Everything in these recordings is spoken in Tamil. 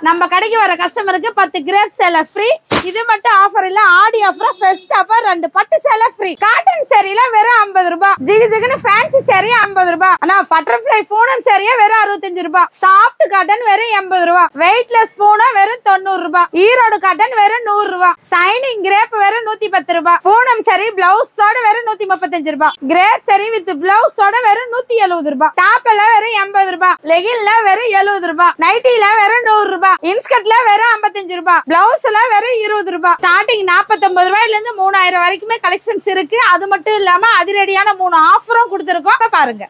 நம்ம கடைக்கு வர கஸ்டமருக்கு 10 கிரேப் சேலை ஃப்ரீ. இது மட்டும் ஆஃபர் இல்ல, ஆடி ஆஃபர், ஃபர்ஸ்ட் ஆஃபர் 2 பட்டு சேலை ஃப்ரீ. காட்டன் சாரில வெறும் 50 ரூபாய். ஜிகு ஜிகுன்னு ஃபேன்சி சாரி 50 ரூபாய். ஆனா பட்டர்ஃப்ளை பூனம் சாரியே வெறும் 65 ரூபாய். சாஃப்ட் காட்டன் வெறும் 80 ரூபாய். வெயிட்லெஸ் பூனம் வெறும் 90 ரூபாய். ஈரோடு காட்டன் வெறும் 100 ரூபாய். சைனிங் கிரேப் வெறும் 110 ரூபாய். பூனம் சாரி பிளவுஸோட வெறும் 135 ரூபாய். கிரேப் சாரி வித் பிளவுஸோட வெறும் 170 ரூபாய். டாப்ல வெறும் 80 ரூபாய். லெகின்ல வெறும் 70 ரூபாய். நைட்டில வெறும் 100 ரூபாய். இன்ஸ்கர்ட்ல வெறும் 55 ரூபாய். பிளவுஸ்ல வெறும் 20 ரூபாய். ஸ்டார்டிங் 49 ரூபாயில இருந்து 3000 வரைக்குமே கலெக்ஷன்ஸ் இருக்கு. அது மட்டும் இல்லாம அதிரடியான 3 ஆஃபரும் கொடுத்திருக்கோம், பாருங்க.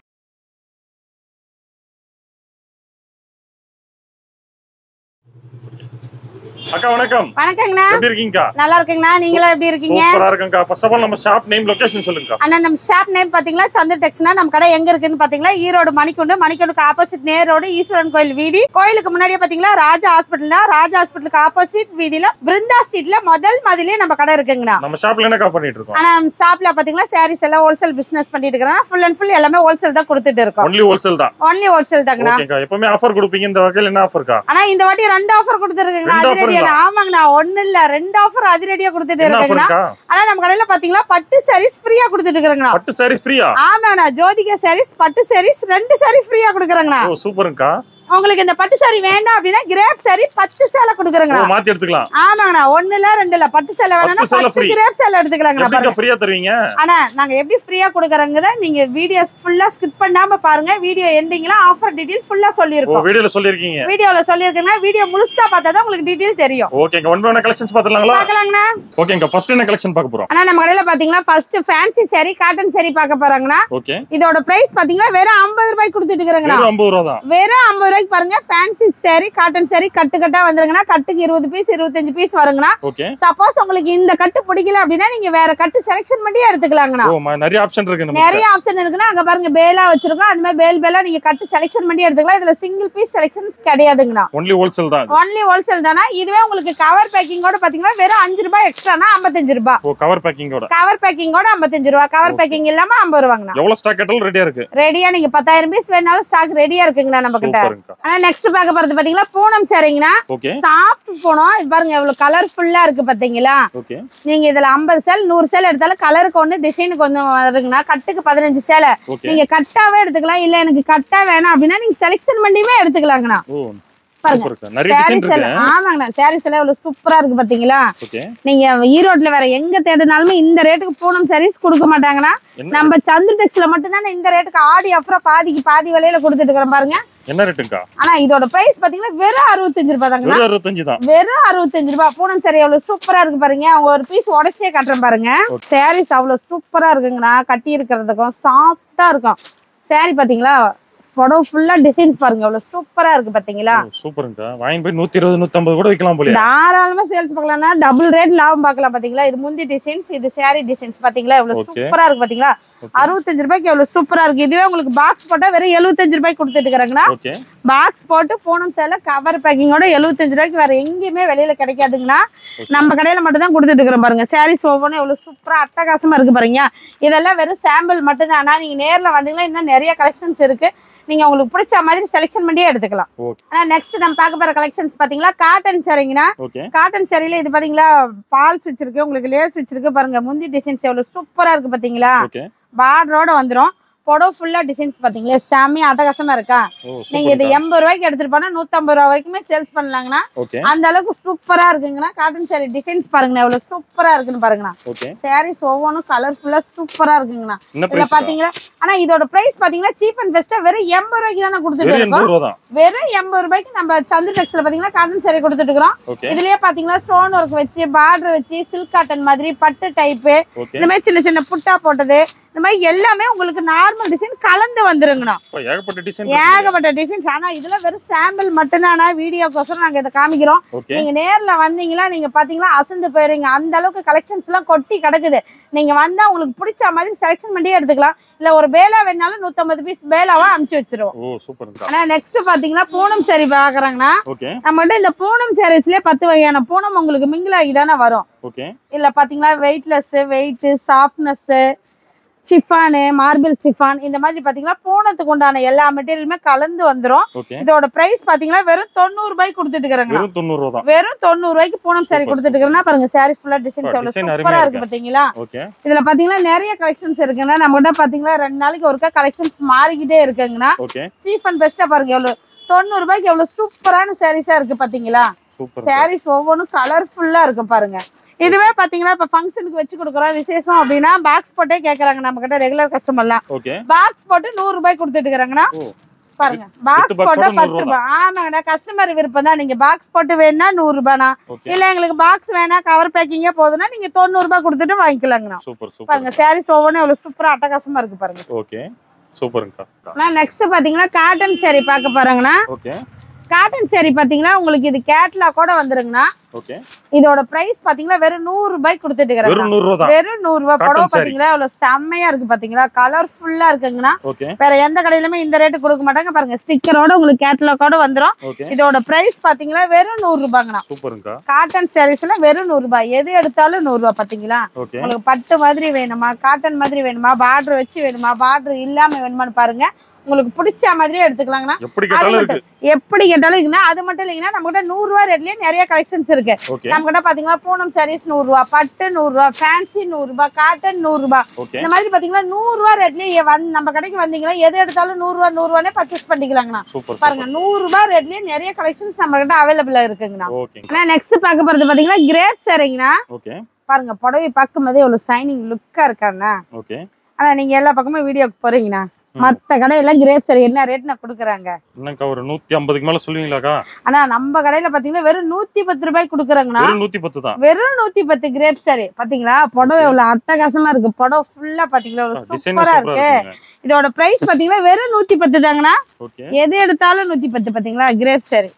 அக்கா வணக்கம். வணக்கங்கண்ணா. எப்படி இருக்கீங்க? நல்லா இருக்கேங்கண்ணா. நீங்களா எப்படி இருக்கீங்க? சூப்பரா இருக்கேங்க. ஃபர்ஸ்ட் ஆஃப் ஆல் நம்ம ஷாப் நேம் லொகேஷன் சொல்லுங்க. அண்ணா நம்ம ஷாப் நேம் பாத்தீங்களா சந்திர டெக்ஸ்னா. நம்ம கடை எங்க இருக்குன்னு பாத்தீங்களா ஈரோடு மணிக்குண்டுக்கு ஆப்போசிட் நேர் ரோடு ஈஸ்வரன் கோயில் வீதி. கோயிலுக்கு முன்னாடியே பாத்தீங்களா ராஜா ஹாஸ்பிடல் தான். ராஜா ஹாஸ்பிடலுக்கு ஆப்போசிட் வீதியில பிருந்தா ஸ்ட்ரீட்ல முதல் மதிலே நம்ம கடை இருக்குங்கண்ணா. நம்ம ஷாப்ல என்னக்கா பண்ணிட்டு இருக்கோம்? ஆனா நம்ம ஷாப்ல பாத்தீங்களா சாரீஸ் எல்லாம் ஹோல்சேல் பிசினஸ் பண்ணிட்டு இருக்கோம். ஃபுல் அண்ட் ஃபுல் எல்லாமே ஹோல்சேல் தான் கொடுத்துட்டு இருக்கோம். ஒன்லி ஹோல்சேல் தான். ஒன்லி ஹோல்சேல் தாங்கண்ணா. ஓகேக்கா. எப்பவுமே ஆஃபர் கொடுப்பீங்க, இந்த வகையில என்ன ஆஃபர்க்கா? ஆனா இந்த வாட்டி 2 ஆஃபர் கொடுத்துருக்கீங்க. அதிரடியா. ஆமாங்கண்ணா, ஒண்ணு இல்ல 2 ஆஃபர் அதிரடியா கொடுத்துட்டு இருக்கீங்கண்ணா. ஆனா நம்ம கடையில பாத்தீங்களா பட்டு சாரீஸ் ஃப்ரீயா கொடுத்துட்டு இருக்கீங்கண்ணா. பட்டு சாரி ஃப்ரீயா? ஆமாண்ணா, ஜோதிகா சாரீஸ் பட்டு சாரீஸ் 2 சாரி ஃப்ரீயா கொடுக்குறாங்கண்ணா. ஓ சூப்பர்ங்கா. உங்களுக்கு இந்த பட்டு சாரி வேண்டாம் அப்படின்னா கிரேப் சாரி 10 சேலை கொடுக்குறேங்க. மாத்தி எடுத்துக்கலாம். ஆமாங்கண்ணா, 1 இல்ல 2 இல்ல, பட்டு சேலை வேணும்னா 10 கிரேப் சேலை எடுத்துக்கலாங்கண்ணா. எப்படி ஃப்ரீயா தருவீங்க? ஆனா நாங்க எப்படி ஃப்ரீயா கொடுக்கறங்கத நீங்க வீடியோஸ் ஃபுல்லா ஸ்கிப் பண்ணாம பாருங்க. வீடியோ எண்டிங்ல ஆஃபர் டீடைல் ஃபுல்லா சொல்லிருக்கோம். வீடியோல சொல்லிருக்கீங்க. வீடியோல சொல்லிருக்கீங்க. வீடியோ முழுசா பார்த்தா தான் உங்களுக்கு டீடைல் தெரியும். ஓகேங்க. ஒன் பை ஒன் கலெக்ஷன்ஸ் பார்த்தலாங்களா? பார்க்கலாங்கண்ணா. ஓகேங்க. ஃபர்ஸ்ட் என்ன கலெக்ஷன் பார்க்க போறோம்? ஆனா நம்ம கடையில பாத்தீங்களா first fancy sorry cotton sorry பார்க்க போறாங்கண்ணா. ஓகே. இதோட பிரைஸ் பாத்தீங்களா வெறும் 50 ரூபாய் கொடுத்துட்டு இருக்கறங்கண்ணா. வெறும் 50 ரூபாய் தான். வெறும் 50 ரூபாய்க்கு பாருங்க. ஃபேன்சி சாரி காட்டன் சாரி கட்டு கட்டா வந்துருங்கண்ணா. கட்டுக்கு 20 பீஸ் 25 பீஸ் வருங்கண்ணா. ஓகே. சப்போஸ் உங்களுக்கு இந்த கட்டு பிடிக்கல அப்படின்னா நீங்க வேற கட்டு செலக்ஷன் பண்ணி எடுத்துக்கலாங்கண்ணா. ஓ நிறைய ஆப்ஷன் இருக்கு. நிறைய ஆப்ஷன் இருக்குன்னா அங்க பாருங்க பேலா வச்சிருக்கோம். அந்த மாதிரி பேலா நீங்க கட்டு செலக்ஷன் பண்ணி எடுத்துக்கலாம். இதுல சிங்கிள் பீஸ் செலக்ஷன்ஸ் கிடையாதுங்கண்ணா. ஒன்லி ஹோல்சேல் தான். ஒன்லி ஹோல்சேல் தானா. இதுவே உங்களுக்கு கவர் பேக்கிங்கோட பாத்தீங்கன்னா வெறும் 5 ரூபாய் எக்ஸ்ட்ரானா 55 ரூபாய். ஓ கவர் பேக்கிங்கோட. கவர் பேக்கிங்கோட 55 ரூபாய். கவர் பேக்கிங் இல்லாம 50 ரூபாங்கண்ணா. எவ்வளவு ஸ்டாக் கேட்டாலும் ரெடியா இருக்கு. ரெடியா நீங்க 10000 பீஸ் வேணாலும் ஸ்டாக் ரெடியா இருக்குங்கண்ணா நம்ம கிட்ட. ஆனா நெக்ஸ்ட் பார்க்க போறது பாத்தீங்களா பூனம் சாரிங்கண்ணா. ஓகே. சாஃப்ட் பூனம். இது பாருங்க எவ்வளவு கலர்ஃபுல்லா இருக்கு பாத்தீங்களா. ஓகே. நீங்க இதுல 50 சேல் 100 சேல் எடுத்தாலும் கலருக்கு ஒண்ணு டிசைனுக்கு ஒண்ணு வருங்கண்ணா. கட்டுக்கு 15 சேலை நீங்க கட்டாவே எடுத்துக்கலாம். இல்ல எனக்கு கட்டா வேணாம் அப்படின்னா நீங்க செலக்ஷன் பண்ணியுமே எடுத்துக்கலாங்கண்ணா. ஆமாங்கண்ணா சாரீஸ் எல்லாம் எவ்வளவு சூப்பரா இருக்கு பாத்தீங்களா. நீங்க ஈரோட்ல வேற எங்க தேடினாலுமே இந்த ரேட்டுக்கு பூனம் சாரீஸ் கொடுக்க மாட்டாங்கண்ணா. நம்ம சந்திர டெக்ஸ்ல மட்டும் தான் இந்த ரேட்டுக்கு ஆடி அப்புறம் பாதிக்கு பாதி விலையில கொடுத்துட்டு இருக்கிறோம் பாருங்க. என்ன ரேட்டுங்கா? ஆனா இதோட பிரைஸ் பாத்தீங்கன்னா வெறும் 65 ரூபாய் தாங்க. வெறும் 65 தான். வெறும் 65 ரூபாய். பூனம் சாரி எவ்வளவு சூப்பரா இருக்கு பாருங்க. அவங்க ஒரு பீஸ் உடைச்சே காட்டுறேன் பாருங்க. சாரீஸ் அவ்வளவு சூப்பரா இருக்குங்கண்ணா. கட்டி இருக்கிறதுக்கும் சாஃப்டா இருக்கும் சாரி. பாத்தீங்களா புடவை ஃபுல்லா டிசைன்ஸ் பாருங்க எவ்வளவு சூப்பரா இருக்கு பாத்தீங்களா. சூப்பருங்கா. வாங்கி போய் 120 150 கூட விக்கலாம் போல. தாராளமா சேல்ஸ் பார்க்கலாம்னா டபுள் ரேட் லாபம் பார்க்கலாம் பாத்தீங்களா. இது முந்தி டிசைன்ஸ், இது சாரி டிசைன்ஸ் பாத்தீங்களா எவ்வளவு சூப்பரா இருக்கு பாத்தீங்களா. 65 ரூபாய்க்கு எவ்வளவு சூப்பரா இருக்கு. இதுவே உங்களுக்கு பாக்ஸ் போட்டா வெறும் 75 ரூபாய்க்கு கொடுத்துட்டு இருக்காங்கண்ணா. பாக்ஸ் போட்டு பூனம் சேலை கவர் பேக்கிங்கோட 75 ரூபாய்க்கு வேற எங்கேயுமே வெளியில கிடைக்காதுங்கண்ணா. நம்ம கடையில மட்டும் தான் கொடுத்துட்டு இருக்கிறோம் பாருங்க. சாரீஸ் ஒவ்வொன்றும் எவ்வளவு சூப்பரா அட்டகாசமா இருக்கு பாருங்க. இதெல்லாம் வெறும் சாம்பிள் மட்டும் தான். ஆனா நீங்க நேர்ல வந்தீங்கன்னா இன்னும் நிறைய கலெக்ஷன்ஸ் இருக்கு. நீங்க உங்களுக்கு பிடிச்ச மாதிரி செலக்ஷன் பண்ணியே எடுத்துக்கலாம். ஆனா நெக்ஸ்ட் நம்ம பார்க்க போற கலெக்ஷன்ஸ் பாத்தீங்களா காட்டன் சாரிங்கண்ணா. காட்டன் சாரியில இது பாத்தீங்களா பால்ஸ் வச்சிருக்கு, உங்களுக்கு லேஸ் வச்சிருக்கு பாருங்க. முந்தி டிசைன்ஸ் எவ்வளவு சூப்பரா இருக்கு பாத்தீங்களா. பார்டரோட வந்துரும். புடவை ஃபுல்லா டிசைன்ஸ் பாத்தீங்களா செம்மையா அட்டகாசமா இருக்கா. நீங்க இது 80 ரூபாய்க்கு எடுத்துட்டு போனா 150 ரூபாய் வரைக்குமே சேல்ஸ் பண்ணலாங்கண்ணா. அந்த அளவுக்கு சூப்பரா இருக்குங்கண்ணா. காட்டன் சாரி டிசைன்ஸ் பாருங்கண்ணா எவ்வளவு சூப்பரா இருக்குன்னு பாருங்கண்ணா. சாரீஸ் ஒவ்வொன்றும் கலர்ஃபுல்லா சூப்பரா இருக்குங்கண்ணா. இதுல பாத்தீங்களா ஆனா இதோட பிரைஸ் பாத்தீங்கன்னா சீப் அண்ட் பெஸ்டா வெறும் 80 ரூபாய்க்கு தானே கொடுத்துட்டு இருக்கோம். வெறும் 80 ரூபாய்க்கு நம்ம சந்திர டெக்ஸ்ல பாத்தீங்கன்னா காட்டன் சாரி கொடுத்துட்டு இருக்கிறோம். இதுலயே பாத்தீங்கன்னா ஸ்டோன் ஒர்க் வச்சு பார்டர் வச்சு சில்க் காட்டன் மாதிரி பட்டு டைப் இந்த மாதிரி சின்ன சின்ன புட்டா போட்டது இந்த மாதிரி எல்லாமே உங்களுக்கு நார்மல் டிசைன் கலந்து வந்துருங்கண்ணா. ஏகப்பட்ட டிசைன்ஸ். ஆனா இதுல வெறும் சாம்பிள் மட்டும்தானா. வீடியோக்கோசரம் நாங்க இதை காமிக்கிறோம். நீங்க நேர்ல வந்தீங்களா நீங்க பாத்தீங்களா அசந்து போயிருங்க. அந்த அளவுக்கு கலெக்ஷன்ஸ் எல்லாம் கொட்டி கிடக்குது. நீங்க வந்தா உங்களுக்கு பிடிச்ச மாதிரி செலக்ஷன் பண்ணி எடுத்துக்கலாம். இல்ல ஒரு பேலா வேணாலும் 150 பீஸ் பேலாவா அமுச்சு வச்சிருவோம். ஆனா நெக்ஸ்ட் பாத்தீங்கன்னா பூனம் சாரி பாக்குறாங்கன்னா நம்மகிட்ட இந்த பூனம் சாரீஸ்லயே 10 வகையான பூனம் உங்களுக்கு மிங்கிள் ஆகி தானே வரும். இல்ல பாத்தீங்களா weightless, weight, softness, chiffon marble chiffon இந்த மாதிரி பாத்தீங்கன்னா பூனத்துக்கு உண்டான எல்லா மெட்டீரியலுமே கலந்து வந்துரும். இதோட பிரைஸ் பாத்தீங்கன்னா வெறும் 90 ரூபாய்க்கு கொடுத்துட்டு இருக்காங்க. வெறும் 90 ரூபாய்க்கு பூனம் சாரி கொடுத்துட்டு இருக்காங்க. பாருங்க சாரி ஃபுல்லா டிசைன்ஸ் எவ்வளவு சூப்பரா இருக்கு பாத்தீங்களா. இதுல பாத்தீங்கன்னா நிறைய கலெக்ஷன்ஸ் இருக்குன்னா நம்ம கிட்ட பாத்தீங்கன்னா 2 நாளைக்கு ஒருக்கா கலெக்ஷன்ஸ் மாறிக்கிட்டே இருக்குங்கன்னா சீப் அண்ட் பெஸ்டா பாருங்க எவ்வளவு 90 ரூபாய்க்கு எவ்வளவு சூப்பரான சாரீஸா இருக்கு பாத்தீங்களா. சாரீஸ் ஒவ்வொன்றும் கலர்ஃபுல்லா இருக்கு பாருங்க. இதுவே பாத்தீங்கன்னா இப்ப ஃபங்க்ஷனுக்கு வச்சு கொடுக்குறோம் விசேஷம் அப்படின்னா பாக்ஸ் போட்டே கேக்குறாங்க நம்ம கிட்ட ரெகுலர் கஸ்டமர்லாம். பாக்ஸ் போட்டு 100 ரூபாய் கொடுத்துட்டு இருக்காங்கன்னா பாருங்க பாக்ஸ் போட்டா 10 ரூபாய். ஆமாங்கடா கஸ்டமர் விருப்பம் தான். நீங்க பாக்ஸ் போட்டு வேணா 100 ரூபாய்னா இல்ல எங்களுக்கு பாக்ஸ் வேணா கவர் பேக்கிங்கே போதுன்னா நீங்க 90 ரூபாய் கொடுத்துட்டு வாங்கிக்கலாங்கண்ணா. பாருங்க சாரீஸ் ஒவ்வொன்றும் எவ்வளவு சூப்பரா அட்டகாசமா இருக்கு பாருங்க. ஓகே சூப்பர்ங்கா. நான் நெக்ஸ்ட் பாத்தீங்கன்னா காட்டன் சாரி பார்க்க போறேங்கண்ணா. காட்டன் சாரி பாத்தீங்கன்னா உங்களுக்கு இது கேட்லாக் கூட வந்துருங்கண்ணா. இதோட பிரைஸ் பாத்தீங்கன்னா வெறும் 100 ரூபாய் கொடுத்துட்டு இருக்காங்க. வெறும் 100 ரூபாய். புடவை பாத்தீங்களா அவ்வளவு செம்மையா இருக்கு பாத்தீங்களா. கலர்ஃபுல்லா இருக்குங்கண்ணா. வேற எந்த கடையிலுமே இந்த ரேட்டு கொடுக்க மாட்டாங்க. பாருங்க ஸ்டிக்கரோட உங்களுக்கு கேட்லாக்கோட வந்துரும். இதோட பிரைஸ் பாத்தீங்கன்னா வெறும் 100 ரூபாய்ங்கண்ணா. காட்டன் சாரீஸ்ல வெறும் 100 ரூபாய். எது எடுத்தாலும் 100 ரூபாய் பாத்தீங்களா. உங்களுக்கு பட்டு மாதிரி வேணுமா காட்டன் மாதிரி வேணுமா பார்டர் வச்சு வேணுமா பார்டர் இல்லாம வேணுமான்னு பாருங்க. உங்களுக்கு பிடிச்ச மாதிரியே எடுத்துக்கலாங்கண்ணா. எப்படி கேட்டாலும் இருக்குன்னா அது மட்டும் இல்லைங்கன்னா நம்ம கிட்ட 100 ரூபாய் ரேட்லயே நிறைய கலெக்ஷன்ஸ் இருக்கு. நம்ம கிட்ட பாத்தீங்கன்னா பூனம் சாரீஸ் 100 ரூபாய், பட்டு 100 ரூபாய், ஃபேன்சி 100 ரூபாய், காட்டன் 100 ரூபாய். இந்த மாதிரி பாத்தீங்கன்னா 100 ரூபாய் ரேட்லயே நம்ம கடைக்கு வந்தீங்கன்னா எது எடுத்தாலும் 100 ரூபாய் 100 ரூபானே பர்ச்சேஸ் பண்ணிக்கலாங்கண்ணா. பாருங்க 100 ரூபாய் ரேட்லயே நிறைய கலெக்ஷன்ஸ் நம்ம கிட்ட அவைலபிளா இருக்குங்கண்ணா. ஆனா நெக்ஸ்ட் பார்க்க போறது பாத்தீங்கன்னா கிரேப் சாரிங்கண்ணா. பாருங்க புடவை பார்க்கும் போதே எவ்வளவு சைனிங் லுக்கா இருக்காண்ணா. ஆனா நீங்க எல்லா பக்கமும் வீடியோக்கு போறீங்கண்ணா. மத்த கடையில கிரேப் சாரி என்ன ரேட் நான் கொடுக்குறாங்க என்னக்கா ஒரு 150க்கு மேல சொல்லுவீங்களாக்கா. ஆனா நம்ம கடையில பாத்தீங்கன்னா வெறும் 110 ரூபாய் கொடுக்குறாங்கண்ணா. வெறும் 110 தான். வெறும் 110 கிரேப் சாரி பாத்தீங்களா. புடவை எவ்வளவு அட்டகாசமா இருக்கு. புடவை ஃபுல்லா பாத்தீங்களா சூப்பரா இருக்கு. இதோட பிரைஸ் பாத்தீங்கன்னா வெறும் 110 தாங்கண்ணா. எது எடுத்தாலும் 110 பாத்தீங்களா கிரேப் சாரி.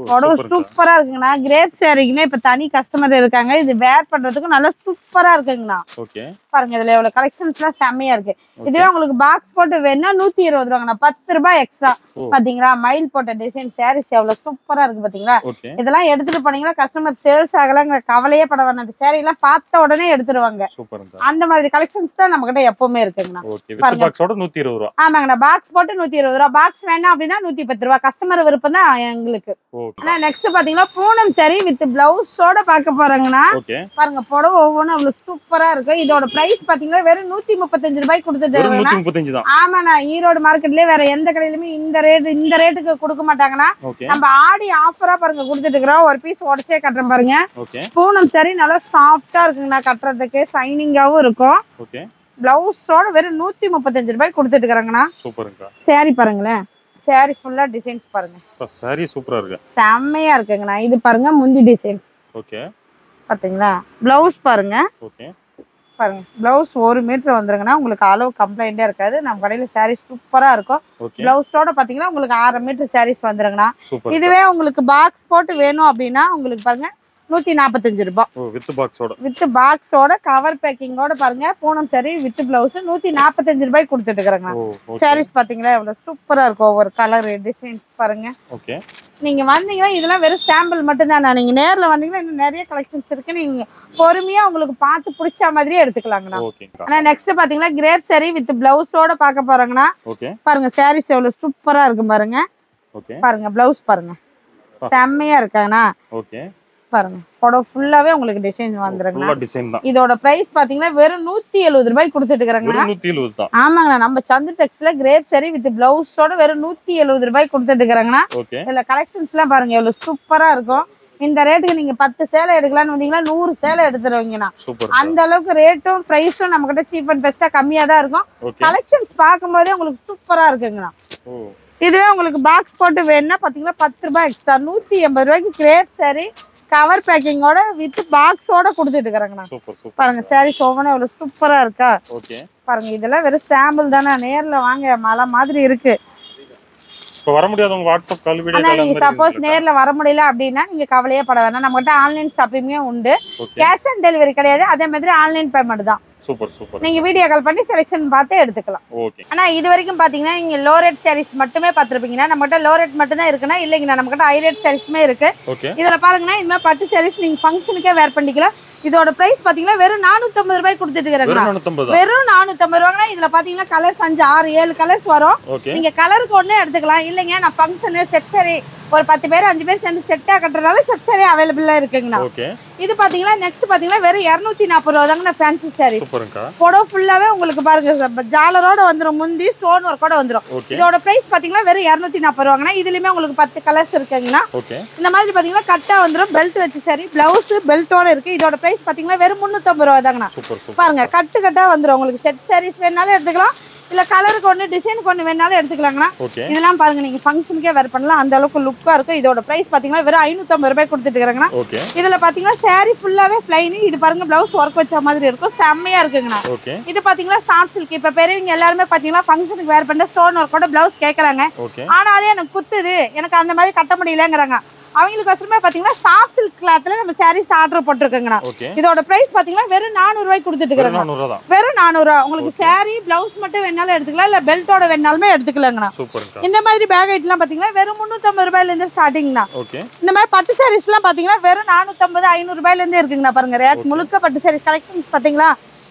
புடவை சூப்பரா இருக்குங்கண்ணா. கிரேப் சாரிக்குன்னா இப்ப தனி கஸ்டமர் இருக்காங்க. இது வேர் பண்றதுக்கு நல்லா சூப்பரா இருக்குங்கண்ணா. பாருங்க இதுல எவ்வளவு கலெக்ஷன்ஸ் எல்லாம் செம்மையா இருக்கு. இதுவே உங்களுக்கு பாக்ஸ் போட்டு வேணா 120 ரூபாங்கண்ணா. 10 ரூபாய் எக்ஸ்ட்ரா பாத்தீங்களா. மயில் போட்ட டிசைன் சாரீஸ் எவ்வளவு சூப்பரா இருக்கு பாத்தீங்களா. இதெல்லாம் எடுத்துட்டு போனீங்கன்னா கஸ்டமர் சேல்ஸ் ஆகலாங்கிற கவலையே பட வேணாம். அந்த சாரி எல்லாம் பார்த்த உடனே எடுத்துருவாங்க. அந்த மாதிரி கலெக்ஷன்ஸ் தான் நம்ம கிட்ட எப்பவுமே இருக்குங்கண்ணா. ஆமாங்கண்ணா பாக்ஸ் போட்டு 120 ரூபாய். பாக்ஸ் வேணா அப்படின்னா 110 ரூபாய். கஸ்டமர் விருப்பம் தான் எங்களுக்கு. ஆனா நெக்ஸ்ட் பாத்தீங்கன்னா பூனம் சாரி வித் பிளவுஸோட பார்க்க போறாங்கண்ணா. பாருங்க புடவை ஒவ்வொன்றும் அவ்வளவு சூப்பரா இருக்கு. இதோட பிரைஸ் பாத்தீங்கன்னா வெறும் 135 ரூபாய் கொடுத்துட்டு. ஆமாண்ணா ஈரோடு மார்க்கெட்லயே வேற எந்த கடையிலுமே இந்த ரேட்டுக்கு கொடுக்க மாட்டாங்கண்ணா. நம்ம ஆடி ஆஃபரா பாருங்க கொடுத்துட்டு இருக்கிறோம். ஒரு பீஸ் உடச்சே கட்டுறோம் பாருங்க. பூனம் சாரி நல்லா சாஃப்டா இருக்குங்கண்ணா. கட்டுறதுக்கு சைனிங்காவும் இருக்கும். பிளவுஸோட வெறும் 135 ரூபாய் கொடுத்துட்டு இருக்காங்கண்ணா. சாரி பாருங்களேன். சாரி ஃபுல்லா டிசைன்ஸ் பாருங்க. சாரி சூப்பரா இருக்கு. செம்மையா இருக்குங்கண்ணா. இது பாருங்க முந்தி டிசைன்ஸ். பாத்தீங்களா. பிளவுஸ் பாருங்க. பாருங்க பிளவுஸ் 1 மீட்டர் வந்துருங்கன்னா உங்களுக்கு அளவு கம்ப்ளைண்டே இருக்காது. நம்ம கடையில சாரீஸ் சூப்பரா இருக்கும். பிளவுஸோட பாத்தீங்கன்னா உங்களுக்கு 1/2 மீட்டர் சாரீஸ் வந்துருங்கண்ணா. இதுவே உங்களுக்கு பாக்ஸ் போட்டு வேணும் அப்படின்னா உங்களுக்கு பாருங்க 145 ரூபாய். வித் பாக்ஸோட கவர் பேக்கிங்கோட பாருங்க பூனம் சாரி வித் பிளவுஸ் 145 ரூபாய் கொடுத்துட்டு இருக்காங்க. சாரீஸ் பாத்தீங்களா எவ்வளவு சூப்பரா இருக்கும். ஒவ்வொரு கலர் டிசைன்ஸ் பாருங்க. நீங்க வந்தீங்கன்னா இதெல்லாம் வெறும் சாம்பிள் மட்டும் தான். நீங்க நேர்ல வந்தீங்கன்னா இன்னும் நிறைய கலெக்ஷன்ஸ் இருக்கு. நீங்க பொறுமையா உங்களுக்கு பார்த்து பிடிச்ச மாதிரியே எடுத்துக்கலாங்கண்ணா. ஆனா நெக்ஸ்ட் பாத்தீங்கன்னா கிரேப் சாரி வித் பிளவுஸோட பார்க்க போறாங்கண்ணா. பாருங்க சாரீஸ் எவ்வளவு சூப்பரா இருக்கு பாருங்க. பாருங்க பிளவுஸ் பாருங்க செம்மையா இருக்காங்கண்ணா. பாருங்க புடவை ஃபுல்லாவே உங்களுக்கு டிசைன் வந்துருங்க. இதோட பிரைஸ் பாத்தீங்கன்னா வெறும் 170 ரூபாய் கொடுத்துட்டு இருக்காங்க. ஆமாங்கண்ணா நம்ம சந்து டெக்ஸ்ல கிரேப் சாரி வித் பிளவுஸோட வெறும் 170 ரூபாய் கொடுத்துட்டு இருக்காங்கண்ணா. இதுல கலெக்ஷன்ஸ் எல்லாம் பாருங்க எவ்வளவு சூப்பரா இருக்கும். இந்த ரேட்டுக்கு நீங்க 10 சேலை எடுக்கலாம்னு வந்தீங்கன்னா 100 சேலை எடுத்துருவீங்கண்ணா. அந்த அளவுக்கு ரேட்டும் பிரைஸும் நம்ம கிட்ட சீப் அண்ட் பெஸ்டா கம்மியா தான் இருக்கும். கலெக்ஷன்ஸ் பார்க்கும் போதே உங்களுக்கு சூப்பரா இருக்குங்கண்ணா. இதுவே உங்களுக்கு பாக்ஸ் போட்டு வேணும்னா பாத்தீங்கன்னா 10 ரூபாய் எக்ஸ்ட்ரா 180 ரூபாய்க்கு கிரேப் சாரி கவர் பேக்கிங்கோட வித் பாக்ஸோட கொடுத்துட்டு இருக்காங்கண்ணா. பாருங்க சாரீஸ் ஒவ்வொன்றும் எவ்வளவு சூப்பரா இருக்கா. பாருங்க இதெல்லாம் வெறும் சாம்பிள் தானே. நேர்ல வாங்க மலை மாதிரி இருக்கு. வர முடியாதவங்க வாட்ஸ்அப் கால் வீடியோ கால் நீங்க சப்போஸ் நேர்ல வர முடியல அப்படின்னா நீங்க கவலையே பட வேணாம். நம்ம கிட்ட ஆன்லைன் ஷாப்பிங்கே உண்டு. கேஷ் ஆன் டெலிவரி கிடையாது. அதே மாதிரி ஆன்லைன் பேமெண்ட் தான். Super super. நீங்க வீடியோ கால் பண்ணி செலெக்ஷன் பார்த்து எடுத்துக்கலாம். ஓகே. ஆனா இது வரைக்கும் பாத்தீங்கன்னா நீங்க லோ ரேட் சாரீஸ் மட்டுமே பாத்துருப்பீங்கன்னா, நம்மகிட்ட லோ ரேட் மட்டும் தான் இருக்குன்னா இல்லைங்கண்ணா, நம்மகிட்ட ஹை ரேட் சாரீஸுமே இருக்கு. ஓகே. இதுல பாருங்கன்னா இந்த மாதிரி பட்டு சாரீஸ் நீங்க ஃபங்க்ஷனுக்கே வேர் பண்ணிக்கலாம். இதோட பிரைஸ் பாத்தீங்கன்னா வெறும் 450 ரூபாய் கொடுத்துட்டு இருக்காங்க. வெறும் 450 ரூபாய்னா இதுல பாத்தீங்கன்னா கலர்ஸ் 5 6 7 கலர்ஸ் வரும். நீங்க கலருக்கு ஒண்ணே எடுத்துக்கலாம். இல்லைங்க நான் ஃபங்க்ஷன் செட் சாரி ஒரு 10 பேர் 5 பேர் சேர்ந்து செட்டா கட்டுறதுனால செட் சாரி அவைலபிளா இருக்குங்கண்ணா. இது பாத்தீங்கன்னா நெக்ஸ்ட் பாத்தீங்கன்னா வெறும் 240 ரூபா தாங்கண்ணா ஃபேன்சி சாரீஸ். புடவை ஃபுல்லாவே உங்களுக்கு பாருங்க ஜாலரோட வந்துரும், முந்தி ஸ்டோன் ஒர்க்கோட வந்துரும். இதோட பிரைஸ் பாத்தீங்கன்னா வெறும் 240 ரூபாங்கண்ணா. இதுலயுமே உங்களுக்கு 10 கலர்ஸ் இருக்குங்கண்ணா. இந்த மாதிரி பாத்தீங்கன்னா கட்டா வந்துரும், பெல்ட் வச்சு சாரி, பிளவுஸ் பெல்ட்டோட இருக்கு. இதோட பிரைஸ் பாத்தீங்கன்னா வெறும் 350 ரூபா தாங்கண்ணா. பாருங்க கட்டு கட்டா வந்துரும். உங்களுக்கு செட் சாரீஸ் வேணாலும் எடுத்துக்கலாம், இல்ல கலருக்கு ஒண்ணு டிசைனுக்கு ஒண்ணு வேணாலும் எடுத்துக்கலாங்கண்ணா. இதெல்லாம் பாருங்க நீங்க ஃபங்க்ஷனுக்கே வேர் பண்ணலாம், அந்த அளவுக்கு லுக்கா இருக்கும். இதோட பிரைஸ் பாத்தீங்கன்னா வெறும் 550 ரூபாய் கொடுத்துட்டு இருக்காங்கண்ணா. இதுல பாத்தீங்கன்னா சாரி ஃபுல்லாவே பிளைன். இது பாருங்க பிளவுஸ் ஒர்க் வச்ச மாதிரி இருக்கும், செம்மையா இருக்குங்கண்ணா. இது பாத்தீங்கன்னா சாஃப்ட் சில்க். இப்ப பெரியவங்க எல்லாருமே பாத்தீங்கன்னா ஃபங்க்ஷனுக்கு வேர் பண்ண ஸ்டோன் ஒர்க்கோட பிளவுஸ் கேக்குறாங்க. ஆனாலே எனக்கு குத்துது, எனக்கு அந்த மாதிரி கட்ட முடியலங்கிறாங்க. அவங்களுக்கு வசமே பாத்தீங்கன்னா சாஃப்ட் சில்க் கிளாத்ல நம்ம சாரீஸ் ஆர்டர் போட்டுருக்கோங்கண்ணா. இதோட பிரைஸ் பாத்தீங்கன்னா வெறும் 400 ரூபாய் கொடுத்துட்டு இருக்காங்க. வெறும் 400 ரூபாய். உங்களுக்கு சாரி பிளவுஸ் மட்டும் வேணாலும் எடுத்துக்கலாம், இல்ல பெல்ட்டோட வேணாலுமே எடுத்துக்கலாங்கண்ணா. இந்த மாதிரி பேக் ஐட்லாம் பாத்தீங்கன்னா வெறும் 350 ரூபாயில இருந்து ஸ்டார்டிங்னா. இந்த மாதிரி பட்டு சாரீஸ் எல்லாம் பாத்தீங்கன்னா வெறும் 450 500 ரூபாயில இருந்தே இருக்குங்கண்ணா. பாருங்க ரேட் முழுக்க பட்டு சாரீ கலெக்ஷன்ஸ் பாத்தீங்களா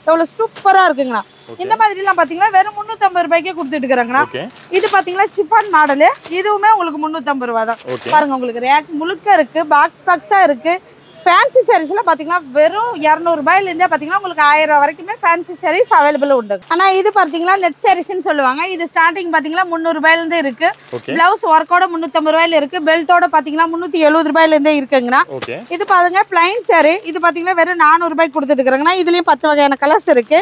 எவ்வளவு சூப்பரா இருக்குங்கண்ணா. இந்த மாதிரி எல்லாம் பாத்தீங்கன்னா வெறும் 350 ரூபாய்க்கே கொடுத்துட்டு இருக்காங்கண்ணா. இது பாத்தீங்கன்னா சிஃபான் மாடலு, இதுவுமே உங்களுக்கு 350 ரூபாய் தான். பாருங்க உங்களுக்கு ரேக் முழுக்க இருக்கு, பாக்ஸா இருக்கு. ஃபேன்சி சாரீஸ்லாம் பாத்தீங்கன்னா வெறும் 200 ரூபாயில இருந்தே பாத்தீங்கன்னா உங்களுக்கு 1000 ரூபாய் வரைக்குமே ஃபேன்சி சாரீஸ் அவைலபிள் உண்டு. ஆனா இது பாத்தீங்கன்னா நெட் சாரீஸ்னு சொல்லுவாங்க. இது ஸ்டார்டிங் பாத்தீங்கன்னா 300 ரூபாயில இருந்து இருக்கு. பிளவுஸ் ஒர்க்கோட 350 ரூபாயில இருக்கு, பெல்ட்டோட பாத்தீங்கன்னா 370 ரூபாயில இருந்தே இருக்குங்கண்ணா. இது பாருங்க பிளைன் சாரி, இது பாத்தீங்கன்னா வெறும் 400 ரூபாய் கொடுத்துட்டு இருக்காங்கண்ணா. இதுலயும் 10 வகையான கலர்ஸ் இருக்கு.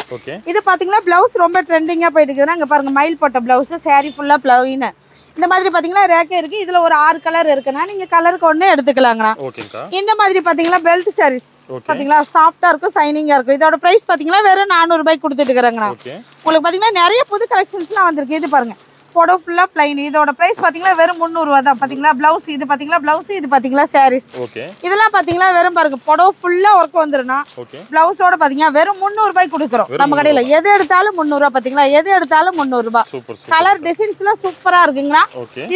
இது பாத்தீங்கன்னா பிளவுஸ் ரொம்ப ட்ரெண்டிங்கா போயிட்டு இருக்குதுன்னா, இங்க பாருங்க மயில் போட்ட பிளவுஸ், சாரி ஃபுல்லா பிளவுன். இந்த மாதிரி பாத்தீங்கன்னா ரேக்கே இருக்கு. இதுல ஒரு 6 கலர் இருக்குன்னா நீங்க கலருக்கு ஒண்ணே எடுத்துக்கலாங்கண்ணா. இந்த மாதிரி பாத்தீங்கன்னா பெல்ட் சாரீஸ் பாத்தீங்களா சாஃப்டா இருக்கும், சைனிங்கா இருக்கும். இதோட பிரைஸ் பாத்தீங்கன்னா வெறும் 400 ரூபாய் கொடுத்துட்டு இருக்காங்கண்ணா. உங்களுக்கு பாத்தீங்கன்னா நிறைய புது கலெக்ஷன்ஸ்லாம் வந்திருக்கு. இது பாருங்க புடவை ஃபுல்லா பிளைன். இதோட பிரைஸ் பாத்தீங்கன்னா வெறும் 300 ரூபாய் தான். பாத்தீங்களா பிளவுஸ், இது பாத்தீங்களா பிளவுஸ், இது பாத்தீங்களா சாரீஸ். இதெல்லாம் பாத்தீங்கன்னா வெறும் பாருங்க புடவை ஃபுல்லா ஒர்க் வந்துருனா பிளவுஸோட பாத்தீங்கன்னா வெறும் 300 ரூபாய் கொடுக்குறோம் நம்ம கடையில. எது எடுத்தாலும் 300 ரூபாய். பாத்தீங்களா எது எடுத்தாலும் 300 ரூபாய். கலர் டிசைன்ஸ் எல்லாம் சூப்பரா இருக்குங்கண்ணா.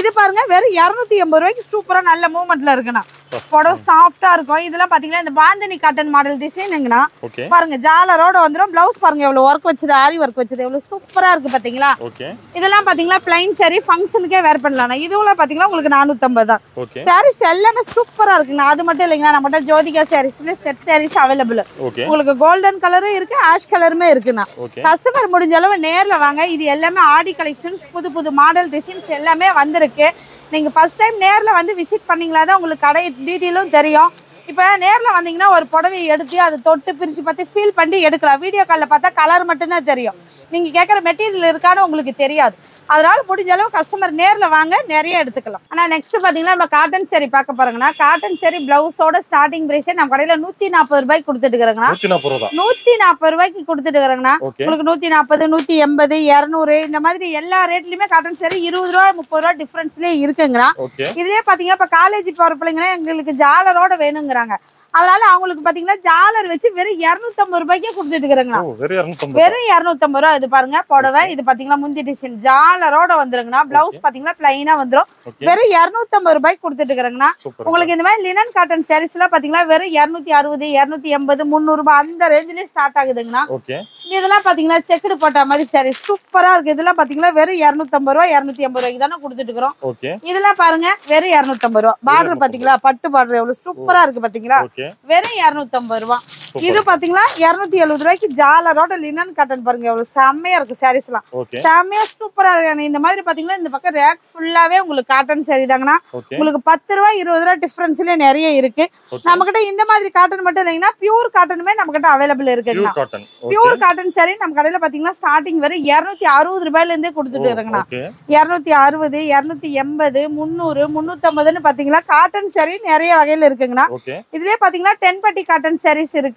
இது பாருங்க வெறும் 280 ரூபாய்க்கு சூப்பரா நல்ல மூவ்மெண்ட்ல இருக்குண்ணா. புடவை சாஃப்டா இருக்கும். இதெல்லாம் பாத்தீங்கன்னா இந்த பாந்தினி காட்டன் மாடல் டிசைனுங்கண்ணா. பாருங்க ஜாலரோட வந்துரும். பிளவுஸ் பாருங்க எவ்வளவு ஒர்க் வச்சது, ஆரி ஒர்க் வச்சது எவ்வளவு சூப்பரா இருக்கு பாத்தீங்களா. இதெல்லாம் பாத்தீங்கன்னா பிளைன் சாரி ஃபங்க்ஷனுக்கே வேர் பண்ணலாம். இதுல பாத்தீங்கன்னா உங்களுக்கு 450 தான். சாரீஸ் எல்லாமே சூப்பரா இருக்குங்க. அது மட்டும் இல்லைங்க, நம்மகிட்ட ஜோதிகா சாரீஸ்ல செட் சாரீஸ் அவைலபிள். உங்களுக்கு கோல்டன் கலரும் இருக்கு, ஆஷ் கலருமே இருக்குண்ணா. கஸ்டமர் முடிஞ்ச அளவு நேர்ல வாங்க. இது எல்லாமே ஆடி கலெக்ஷன்ஸ், புது புது மாடல் டிசைன்ஸ் எல்லாமே வந்திருக்கு. நீங்க ஃபர்ஸ்ட் டைம் நேர்ல வந்து விசிட் பண்ணீங்களா தான் உங்களுக்கு கடை டீட்டெயிலும் தெரியும். இப்போ நேரில் வந்தீங்கன்னா ஒரு புடவையை எடுத்து அதை தொட்டு பிரித்து பார்த்து ஃபீல் பண்ணி எடுக்கலாம். வீடியோ காலில் பார்த்தா கலர் மட்டும்தான் தெரியும், நீங்கள் கேட்குற மெட்டீரியல் இருக்கான்னு உங்களுக்கு தெரியாது. அதனால முடிஞ்ச அளவு கஸ்டமர் நேரில் வாங்க, நிறைய எடுத்துக்கலாம். ஆனால் நெக்ஸ்ட் பார்த்தீங்கன்னா நம்ம காட்டன் சாரி பார்க்க போறோங்கன்னா, காட்டன் சாரி பிளவுஸோட ஸ்டார்டிங் பிரைஸே நம்ம கடையில் 140 ரூபாய்க்கு கொடுத்துட்டு இருக்கிறாங்கன்னா, 140 ரூபாய்க்கு கொடுத்துட்டு இருக்கிறாங்கன்னா உங்களுக்கு 140, 180, 200 இந்த மாதிரி எல்லா ரேட்லையுமே காட்டன் சாரி 20 ரூபா 30 ரூபா டிஃபரன்ஸ்லேயே இருக்குங்கண்ணா. இதுலேயே பார்த்தீங்கன்னா இப்போ காலேஜ் போகிற பிள்ளைங்கன்னா எங்களுக்கு ஜாலரோட வேணுங்கிறாங்க. அதனால அவங்களுக்கு பாத்தீங்கன்னா ஜாலர் வச்சு வெறும் 250 ரூபாய்க்கே கொடுத்துட்டு இருக்காங்க. வெறும் 250 ரூபாய். இது பாருங்க புடவை, இது பாத்தீங்கன்னா முந்தி டிசைன் ஜாலரோட வந்துருங்கண்ணா. பிளவுஸ் பாத்தீங்கன்னா பிளைனா வந்துரும். வெறும் 250 ரூபாய்க்கு கொடுத்துட்டு இருக்காங்கண்ணா. உங்களுக்கு இந்த மாதிரி லினன் காட்டன் சாரீஸ் எல்லாம் பாத்தீங்கன்னா வெறும் 260, 280, 300 ரூபாய் அந்த ரேஞ்சிலேயே ஸ்டார்ட் ஆகுதுங்கண்ணா. இதெல்லாம் பாத்தீங்கன்னா செக்குடு போட்ட மாதிரி சாரி சூப்பரா இருக்கு. இதெல்லாம் பாத்தீங்கன்னா வெறும் 250 ரூபாய் 280 ரூபாய்க்கு தானே கொடுத்துட்டு இருக்கிறோம். இதெல்லாம் பாருங்க வெறும் 250 ரூபாய். பார்டர் பாத்தீங்களா, பட்டு பார்டர் எவ்வளவு சூப்பரா இருக்கு பாத்தீங்களா, வெறும் 250 ரூபாய். இது பாத்தீங்கன்னா 270 ரூபாய்க்கு ஜாலரோட லினன் காட்டன் பாருங்க எவ்வளவு செம்மையா இருக்கு. சாரீஸ் எல்லாம் செம்மையா சூப்பரா இருக்கு. இந்த மாதிரி பாத்தீங்கன்னா இந்த பக்கம் ரேக் ஃபுல்லாவே உங்களுக்கு காட்டன் சாரி தாங்கன்னா. உங்களுக்கு 10 ரூபாய் 20 ரூபாய் டிஃபரன்ஸ்ல நிறைய இருக்கு. நம்ம கிட்ட இந்த மாதிரி காட்டன் மட்டும் இல்லைங்கன்னா பியூர் காட்டனுமே நம்ம கிட்ட அவைலபிள் இருக்குங்கண்ணா. பியூர் காட்டன் சாரி நம்ம கடையில பாத்தீங்கன்னா ஸ்டார்டிங் வெறும் 260 ரூபாயில இருந்தே கொடுத்துட்டு இருக்குங்கண்ணா. 260, 280, 300, 350 பாத்தீங்கன்னா காட்டன் சாரி நிறைய வகையில இருக்குங்கண்ணா. இதுலயே பாத்தீங்கன்னா 10 பட்டி காட்டன் சாரீஸ் இருக்கு.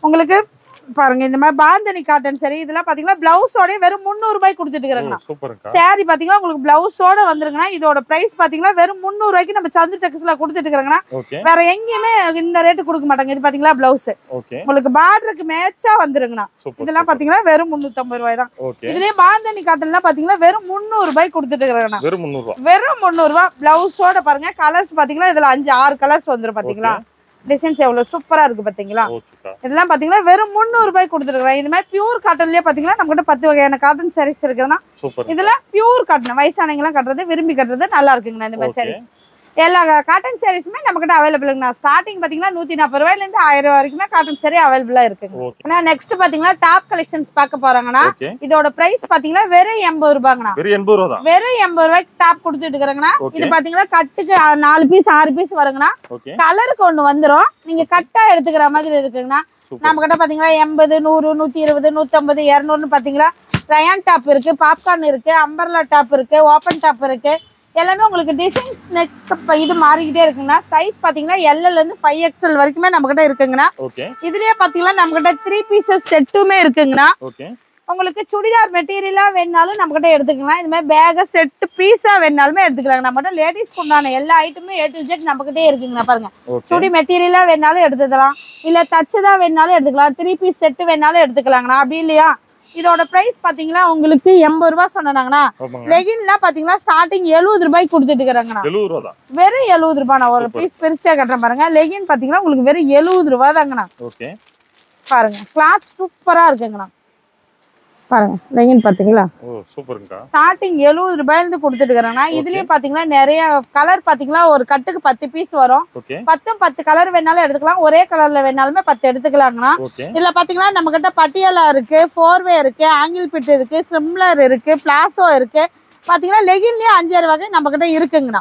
உங்களுக்கு பாருங்க இந்த மாதிரி பாந்தனி காட்டன் சரி இதெல்லாம் பாத்தீங்கன்னா பிளவுஸோட வெறும் 300 ரூபாய்க்கு கொடுத்துட்டு இருக்காங்க. சாரி பாத்தீங்கன்னா உங்களுக்கு பிளவுஸோட வந்துருங்கன்னா இதோட பிரைஸ் பாத்தீங்கன்னா வெறும் 300 ரூபாய்க்கு நம்ம சந்து டெக்ஸ்ல கொடுத்துட்டு இருக்காங்கன்னா வேற எங்கேயுமே இந்த ரேட்டு கொடுக்க மாட்டாங்க. இது பாத்தீங்களா பிளவுஸ் உங்களுக்கு பார்டருக்கு மேட்சா வந்துருங்கண்ணா. இதெல்லாம் பாத்தீங்கன்னா வெறும் 350 ரூபாய் தான். இதுலயே பாந்தனி காட்டன்லாம் பாத்தீங்கன்னா வெறும் 300 ரூபாய்க்கு கொடுத்துட்டு இருக்காங்கண்ணா. வெறும் 300 ரூபாய் பிளவுஸோட பாருங்க. கலர்ஸ் பாத்தீங்கன்னா இதுல 5-6 கலர்ஸ் வந்துரும் பாத்தீங்களா. டிசைன்ஸ் எவ்வளவு சூப்பரா இருக்கு பாத்தீங்களா. இதெல்லாம் பாத்தீங்கன்னா வெறும் 300 ரூபாய்க்கு கொடுத்துருக்காங்க. இந்த மாதிரி பியூர் காட்டன்லயே பாத்தீங்கன்னா நம்ம கிட்ட 10 வகையான காட்டன் சாரீஸ் இருக்குதுன்னா இதெல்லாம் பியூர் காட்டன் வயசானவங்க எல்லாம் கட்டுறது விரும்பி கட்டுறது நல்லா இருக்குங்கண்ணா. இந்த மாதிரி சாரீஸ் எல்லா காட்டன் சாரீஸுமே நம்ம கிட்ட அவைலபிளுங்கண்ணா. ஸ்டார்டிங் பாத்தீங்கன்னா 140 ரூபாயில இருந்து 1000 ரூபாய் வரைக்குமே காட்டன் சாரி அவைலபிளா இருக்குங்க. நெக்ஸ்ட் பாத்தீங்கன்னா டாப் கலெக்ஷன்ஸ் பார்க்க போறாங்கன்னா இதோட பிரைஸ் பாத்தீங்கன்னா வெறும் 80 ரூபாங்கண்ணா. வெறும் 80 ரூபாய்க்கு டாப் கொடுத்துட்டு இருக்காங்கண்ணா. இது பாத்தீங்கன்னா கட்டுக்கு 4 பீஸ் 6 பீஸ் வருங்கண்ணா. கலருக்கு ஒண்ணு வந்துரும். நீங்க கட்டா எடுத்துக்கிற மாதிரி இருக்குங்கண்ணா. நம்ம கிட்ட பாத்தீங்கன்னா 80 100 120 150 200 பாத்தீங்களா. ரயான் டாப் இருக்கு, பாப்கார்ன் இருக்கு, அம்பர்லா டாப் இருக்கு, ஓபன் டாப் இருக்கு. எல்லாமே உங்களுக்கு டிசைன்ஸ் நெக் இது மாறிக்கிட்டே இருக்குங்கண்ணா. சைஸ் பாத்தீங்கன்னா L ல இருந்து 5XL வரைக்குமே நம்ம கிட்ட இருக்குங்கண்ணா. இதுலயே பாத்தீங்கன்னா நம்ம கிட்ட 3 பீசஸ் செட்டுமே இருக்குங்கண்ணா. உங்களுக்கு சுடிதார் மெட்டீரியலா வேணாலும் நம்ம கிட்ட எடுத்துக்கலாம். இந்த மாதிரி பேக செட் பீஸா வேணாலுமே எடுத்துக்கலாம். நம்ம கிட்ட லேடிஸ்க்கு உண்டான எல்லா ஐட்டமும் A to Z நம்ம கிட்டே இருக்குங்கண்ணா. பாருங்க சுடி மெட்டீரியலா வேணாலும் எடுத்துக்கலாம், இல்ல தச்சுதா வேணாலும் எடுத்துக்கலாம், 3 பீஸ் செட்டு வேணாலும் எடுத்துக்கலாங்கண்ணா. அப்படி இல்லையா இதோட பிரைஸ் பாத்தீங்கன்னா உங்களுக்கு 80 ரூபாய் சொன்னாங்கண்ணா. லெகின்லாம் பாத்தீங்கன்னா ஸ்டார்டிங் 70 ரூபாய்க்கு கொடுத்துட்டு இருக்காங்கண்ணா. வெறும் 70 ரூபாய். நான் ஒரு பீஸ் பிரிச்சா கட்டுறேன் பாருங்க. லெகின் பாத்தீங்கன்னா உங்களுக்கு வெறும் 70 ரூபாய் தாங்கண்ணா. பாருங்க கிளாத் சூப்பரா இருக்குங்கண்ணா. பாருங்க லெகின் பாத்தீங்களா ஸ்டார்டிங் 70 ரூபாயில இருந்து கொடுத்துட்டு இருக்காங்கண்ணா. இதுலயே பாத்தீங்கன்னா நிறைய கலர் பாத்தீங்கன்னா ஒரு கட்டுக்கு 10 பீஸ் வரும். 10 கலர் வேணாலும் எடுத்துக்கலாம், ஒரே கலர்ல வேணாலுமே 10 எடுத்துக்கலாங்கண்ணா. இதுல பாத்தீங்கன்னா நம்ம கிட்ட பட்டியாலா இருக்கு, 4வே இருக்கு, ஆங்கிள் பிட் இருக்கு, சிம்லர் இருக்கு, பிளாசோ இருக்கு. பாத்தீங்கன்னா லெகின்லயே 5-6 வகை நம்ம கிட்ட இருக்குங்கண்ணா.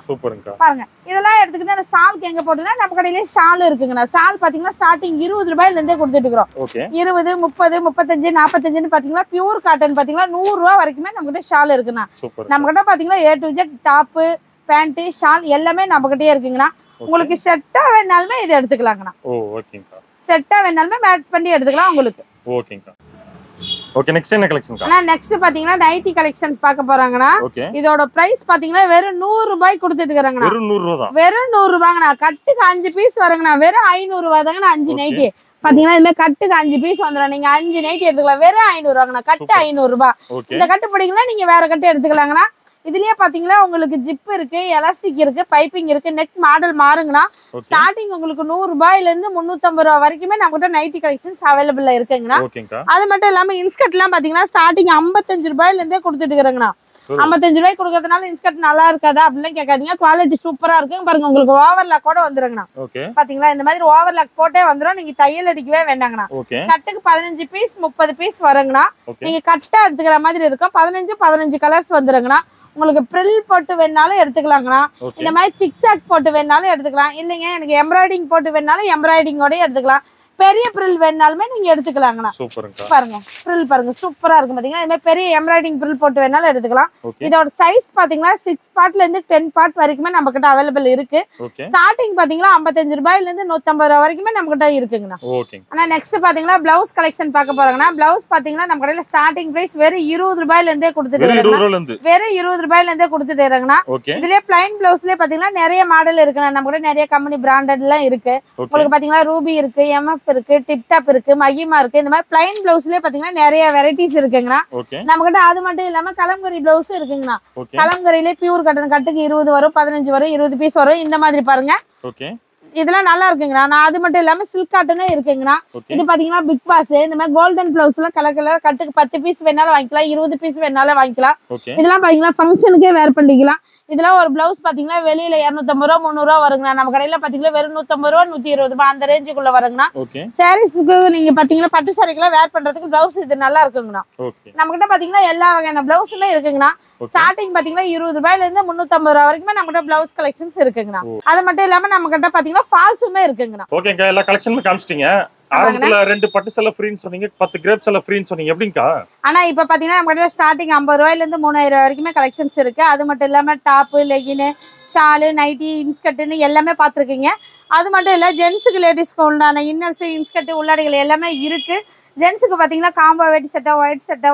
பாருங்க இதெல்லாம் எடுத்துக்கிட்டா ஷாலுக்கு எங்க போட்டுன்னா நம்ம கடையிலேயே ஷால் இருக்குங்கண்ணா. ஷால் பாத்தீங்கன்னா ஸ்டார்டிங் 20 ரூபாயில இருந்தே கொடுத்துட்டு இருக்கிறோம். 20 30 35 45 பாத்தீங்கன்னா பியூர் காட்டன் பாத்தீங்கன்னா 100 ரூபாய் வரைக்குமே நம்ம கிட்ட ஷால் இருக்குண்ணா. நம்ம கிட்ட பாத்தீங்கன்னா A to Z top pant shawl எல்லாமே நம்ம கிட்டே இருக்குங்கண்ணா. உங்களுக்கு செட்டா வேணாலுமே இதை எடுத்துக்கலாங்கண்ணா. செட்டா வேணாலுமே மேட்ச் பண்ணி எடுத்துக்கலாம் உங்களுக்கு. ஓகே நெக்ஸ்ட் என்ன கலெக்ஷன் அண்ணா? நெக்ஸ்ட் பாத்தீங்கன்னா நைட்டி கலெக்ஷன் பார்க்க போறாங்கண்ணா. இதோட பிரைஸ் பாத்தீங்கன்னா வெறும் 100 ரூபாய் கொடுத்துட்டு இருக்காங்கண்ணா. வெறும் 100 ரூபாங்கண்ணா. கட்டுக்கு 5 பீஸ் வருங்கண்ணா. வெறும் 500 ரூபாய் தாங்கண்ணா 5 நைட்டி. பாத்தீங்கன்னா இந்த கட்டுக்கு 5 பீஸ் வந்துடும். நீங்க 5 நைட்டி எடுத்துக்கலாம். வெறும் 500 ரூபாங்கண்ணா. கட்டு 500 ரூபாய். இந்த கட்டு பிடிக்கலாம் நீங்க வேற கட்டு எடுத்துக்கலாங்கண்ணா. இதுலயே பாத்தீங்கன்னா உங்களுக்கு ஜிப் இருக்கு, எலாஸ்டிக் இருக்கு, பைப்பிங் இருக்கு, நெக் மாடல் மாறுங்கண்ணா. ஸ்டார்டிங் உங்களுக்கு 100 ரூபாயில இருந்து 350 ரூபாய் வரைக்குமே நம்ம கிட்ட நைட்டி கலெக்ஷன்ஸ் அவைலபிளா இருக்குங்கண்ணா. அது மட்டும் இல்லாம இன்ஸ்கர்ட் எல்லாம் பாத்தீங்கன்னா ஸ்டார்டிங் 55 ரூபாயில இருந்தே கொடுத்துட்டு இருக்காங்கண்ணா. 55 ரூபாய்க்கு கொடுக்கறதுனால இன்ஸ்கர்ட் நல்லா இருக்காதா அப்படின்னு கேட்காதீங்க. குவாலிட்டி சூப்பரா இருக்கு. பாருங்க உங்களுக்கு ஓவர்லாக் கூட வந்துருங்கண்ணா. பாத்தீங்களா இந்த மாதிரி ஓவர்லாக் போட்டே வந்துடும். நீங்க தையல் அடிக்கவே வேண்டாங்கண்ணா. கட்டுக்கு 15 பீஸ் 30 பீஸ் வருங்கண்ணா. நீங்க கட்டா எடுத்துக்கிற மாதிரி இருக்கும். 15 கலர்ஸ் வந்துருங்கண்ணா. உங்களுக்கு பிரில் போட்டு வேணாலும் எடுத்துக்கலாங்கண்ணா. இந்த மாதிரி சிக்சாக் போட்டு வேணாலும் எடுத்துக்கலாம். இல்லைங்க எனக்கு எம்ப்ராய்டிங் போட்டு வேணாலும் எம்ப்ராய்டிங்கோட எடுத்துக்கலாம். பெரிய பிரில் வேணாலுமே நீங்க எடுத்துக்கலாங்கண்ணா. பாருங்க பிரில் பாருங்க சூப்பரா இருக்கு பாத்தீங்கன்னா. இந்த மாதிரி பெரிய எம்ப்ராய்டிங் பிரில் போட்டு வேணாலும் எடுத்துக்கலாம். இதோட சைஸ் பாத்தீங்கன்னா 6 பார்ட்ல இருந்து 10 பார்ட் வரைக்குமே நம்ம கிட்ட அவைலபிள் இருக்கு. ஸ்டார்டிங் பாத்தீங்கன்னா 55 ரூபாயில இருந்து 150 ரூபாய் வரைக்குமே நம்ம கிட்ட இருக்குங்கண்ணா. ஆனா நெக்ஸ்ட் பாத்தீங்கன்னா பிளவுஸ் கலெக்ஷன் பார்க்க போறாங்கன்னா பிளவுஸ் பாத்தீங்கன்னா நம்ம கடையில ஸ்டார்டிங் பிரைஸ் வெறும் 20 ரூபாயில இருந்தே கொடுத்துட்டு இருக்காங்க. வெறும் 20 ரூபாயில இருந்தே கொடுத்துட்டு இருக்காங்கண்ணா. இதுலயே பிளைன் பிளவுஸ்லயே பாத்தீங்கன்னா நிறைய மாடல் இருக்குண்ணா. நம்ம கூட நிறைய கம்பெனி பிராண்டட் எல்லாம் இருக்கு. உங்களுக்கு பாத்தீங்கன்னா ரூபி இருக்கு, MF இருக்கு, டிப் டாப் இருக்கு, மகிமா இருக்கு. இந்த மாதிரி பிளைன் பிளவுஸ்லயே பாத்தீங்கன்னா நிறைய வெரைட்டிஸ் இருக்குங்கண்ணா. நம்ம கிட்ட அது மட்டும் இல்லாம கலம்கரி பிளவுஸ் இருக்குங்கண்ணா. கலம்கரியிலே பியூர் கட்டன் கட்டுக்கு 20 வரும், 15 வரும், 20 பீஸ் வரும். இந்த மாதிரி பாருங்க இதெல்லாம் நல்லா இருக்குங்கண்ணா. நான் அது மட்டும் இல்லாம சில்க் காட்டனே இருக்குங்கண்ணா. இது பாத்தீங்கன்னா பிக் பாஸ் இந்த மாதிரி கோல்டன் பிளவுஸ் எல்லாம் கலர் கலர் கட்டுக்கு 10 பீஸ் வேணாலும் வாங்கிக்கலாம், 20 பீஸ் வேணாலும் வாங்கிக்கலாம். இதெல்லாம் பாத்தீங்கன்னா ஃபங்க்ஷனுக்கே வேர் பண்ணிக்கலாம். இதெல்லாம் ஒரு பிளவுஸ் பாத்தீங்கன்னா வெளியில 250 ரூபா 300 ரூபா வருங்கண்ணா. நம்ம கடையில பாத்தீங்கன்னா வெறும் 150 ரூபா 120 ரூபாய் அந்த ரேஞ்சுக்குள்ள வருங்கண்ணா. சாரீஸ்க்கு நீங்க பாத்தீங்கன்னா பட்டு சாரிக்கெல்லாம் வேர் பண்றதுக்கு பிளவுஸ் இது நல்லா இருக்குங்கண்ணா. நம்ம கிட்ட பாத்தீங்கன்னா எல்லா வகையான பிளவுஸுமே இருக்குங்கண்ணா. ஸ்டார்டிங் பாத்தீங்கன்னா 20 ரூபாயில இருந்து 350 ரூபாய் வரைக்குமே நம்ம கிட்ட பிளவுஸ் கலெக்ஷன்ஸ் இருக்குங்கண்ணா. அது மட்டும் இல்லாம நம்ம கிட்ட பாத்தீங்கன்னா ஃபால்ஸுமே இருக்குங்கண்ணா. ஓகேங்க எல்லா கலெக்ஷனுமே காமிச்சிட்டீங்க. ஆரம்பத்துல 2 பட்டு சேலை ஃப்ரீன்னு சொன்னீங்க, 10 கிரேப் சேலை ஃப்ரீன்னு சொன்னீங்க. எப்படிங்கா? ஆனா இப்ப பாத்தீங்கன்னா நம்ம கிட்ட ஸ்டார்டிங் 50 ரூபாயில இருந்து 3000 ரூபாய் வரைக்குமே கலெக்ஷன்ஸ் இருக்கு. அது மட்டும் இல்லாம டாப், லெகின், ஷாலு, நைட்டி, இன்ஸ்கர்ட்னு எல்லாமே பாத்துருக்கீங்க. அது மட்டும் இல்ல ஜென்ஸுக்கு லேடிஸ்க்கு உண்டான இன்னர்ஸ், இன்ஸ்கர்ட், உள்ளாடைகள் எல்லாமே இருக்கு. ஜென்ஸுக்கு பாத்தீங்கன்னா காம்போ வேட்டி சட்டை,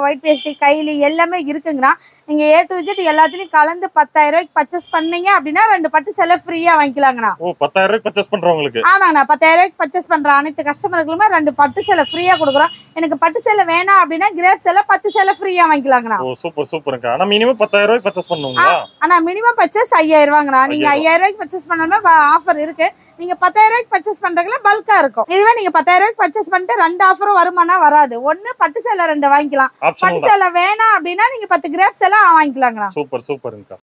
ஒயிட் வேஷ்டி, கைலி எல்லாமே இருக்குங்கண்ணா. நீங்க A to Z எல்லாத்தையும் கலந்து 10,000 ரூபாய்க்கு பர்ச்சேஸ் பண்ணீங்க அப்படின்னா 2 பட்டு சேலை ஃப்ரீயா வாங்கிக்கலாங்கண்ணா. ஓ 10,000 ரூபாய்க்கு பர்ச்சேஸ் பண்றவங்களுக்கு? ஆமாங்கண்ணா, 10,000 ரூபாய்க்கு பர்ச்சேஸ் பண்ற அனைத்து கஸ்டமர்களுமே 2 பட்டு சேலை ஃப்ரீயா கொடுக்குறோம். எனக்கு பட்டு சேலை வேணாம் அப்படின்னா கிரேப் சேலை 10 சேலை ஃப்ரீயா வாங்கிக்கலாங்கண்ணா. ஓ சூப்பர் சூப்பர்க்கா. ஆனா மினிமம் 10,000 ரூபாய்க்கு பர்ச்சேஸ் பண்ணுங்களா? ஆனா மினிமம் பர்ச்சேஸ் 5,000 ரூபாங்கண்ணா. நீங்க 5,000 ரூபாய்க்கு பர்ச்சேஸ் பண்ணாலுமே ஆஃபர் இருக்கு. நீங்க 10,000 ரூபாய்க்கு பர்ச்சேஸ் பண்றதுல பல்கா இருக்கும். இதுவே நீங்க 10,000 ரூபாய்க்கு பர்ச்சேஸ் பண்ணிட்டு 2 ஆஃபரும் வருமானா வராது. ஒண்ணு பட்டு சேலை 2 வாங்கிக்கலாம். பட்டு சேலை வேணாம் அப்படின்னா நீங்க 10 கிரேப் சேலை வாங்கிக்கலாங்கண்ணா. சூப்பர் சூப்பர்ங்கா.